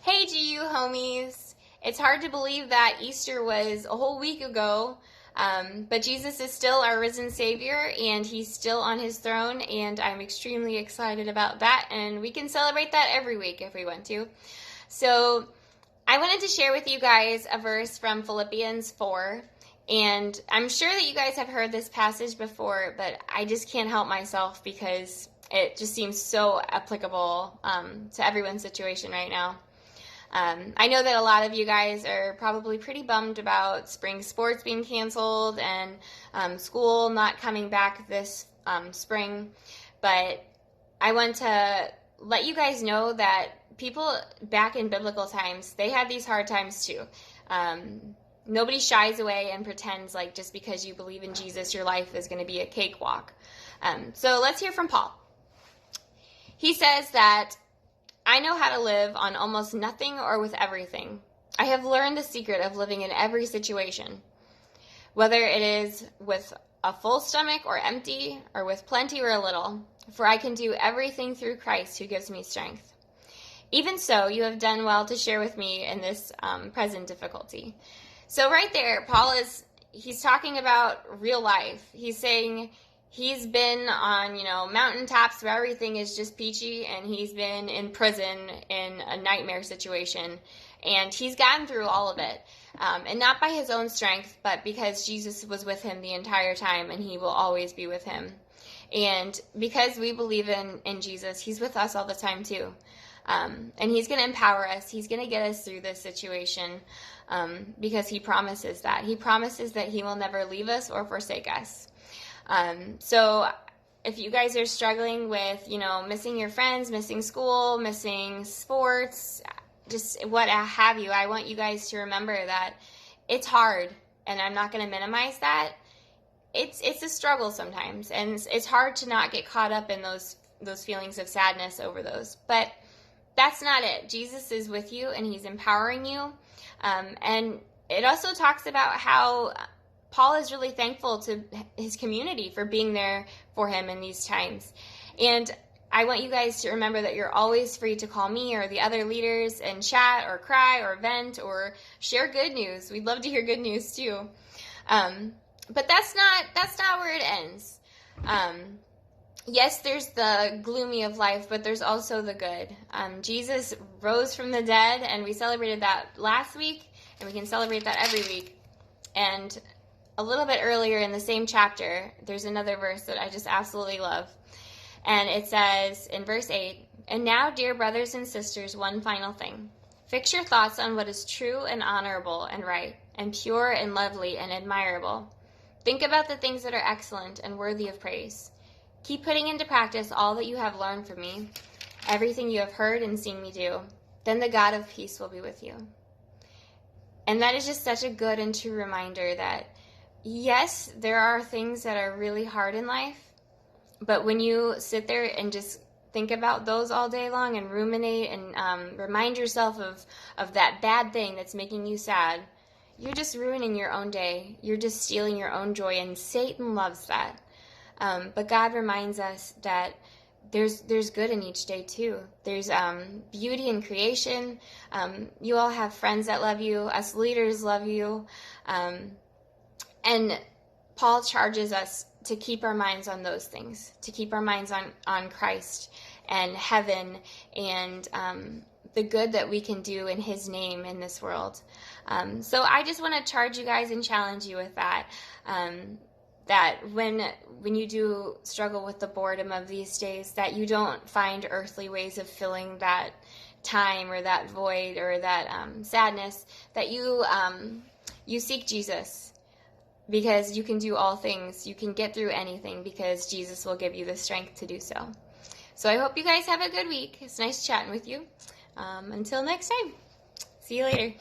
Hey GU homies! It's hard to believe that Easter was a whole week ago, but Jesus is still our risen Savior and He's still on His throne, and I'm extremely excited about that, and we can celebrate that every week if we want to. So I wanted to share with you guys a verse from Philippians 4, and I'm sure that you guys have heard this passage before, but I just can't help myself because it just seems so applicable to everyone's situation right now. I know that a lot of you guys are probably pretty bummed about spring sports being canceled and school not coming back this spring, but I want to let you guys know that people back in biblical times, they had these hard times too. Nobody shies away and pretends like just because you believe in Jesus, your life is going to be a cakewalk. So let's hear from Paul. He says that I know how to live on almost nothing or with everything. I have learned the secret of living in every situation, whether it is with a full stomach or empty, or with plenty or a little, for I can do everything through Christ who gives me strength. Even so, you have done well to share with me in this present difficulty. So right there, Paul he's talking about real life. He's saying he's been on, mountaintops where everything is just peachy, and he's been in prison in a nightmare situation, and he's gotten through all of it. And not by his own strength, but because Jesus was with him the entire time, and he will always be with him. And because we believe in Jesus, he's with us all the time too. And he's going to empower us. He's going to get us through this situation because he promises that. He promises that he will never leave us or forsake us. So if you guys are struggling with, missing your friends, missing school, missing sports, just what have you, I want you guys to remember that it's hard, and I'm not going to minimize that. It's a struggle sometimes, and it's hard to not get caught up in those feelings of sadness over those. But that's not it. Jesus is with you, and he's empowering you. And it also talks about how Paul is really thankful to his community for being there for him in these times. And I want you guys to remember that you're always free to call me or the other leaders and chat or cry or vent or share good news. We'd love to hear good news too. But that's not where it ends. Yes, there's the gloomy of life, but there's also the good. Jesus rose from the dead, and we celebrated that last week, and we can celebrate that every week. And a little bit earlier in the same chapter, there's another verse that I just absolutely love. And it says in verse 8, "And now, dear brothers and sisters, one final thing. Fix your thoughts on what is true and honorable and right and pure and lovely and admirable. Think about the things that are excellent and worthy of praise. Keep putting into practice all that you have learned from me, everything you have heard and seen me do. Then the God of peace will be with you." And that is just such a good and true reminder that yes, there are things that are really hard in life, but when you sit there and just think about those all day long and ruminate and remind yourself of that bad thing that's making you sad, you're just ruining your own day. You're just stealing your own joy, and Satan loves that. But God reminds us that there's good in each day too. There's beauty in creation. You all have friends that love you. Us leaders love you. And Paul charges us to keep our minds on those things, to keep our minds on Christ and heaven and the good that we can do in his name in this world. So I just want to charge you guys and challenge you with that. That when you do struggle with the boredom of these days, that you don't find earthly ways of filling that time or that void or that sadness, that you seek Jesus, because you can do all things. You can get through anything because Jesus will give you the strength to do so. So I hope you guys have a good week. It's nice chatting with you. Until next time. See you later.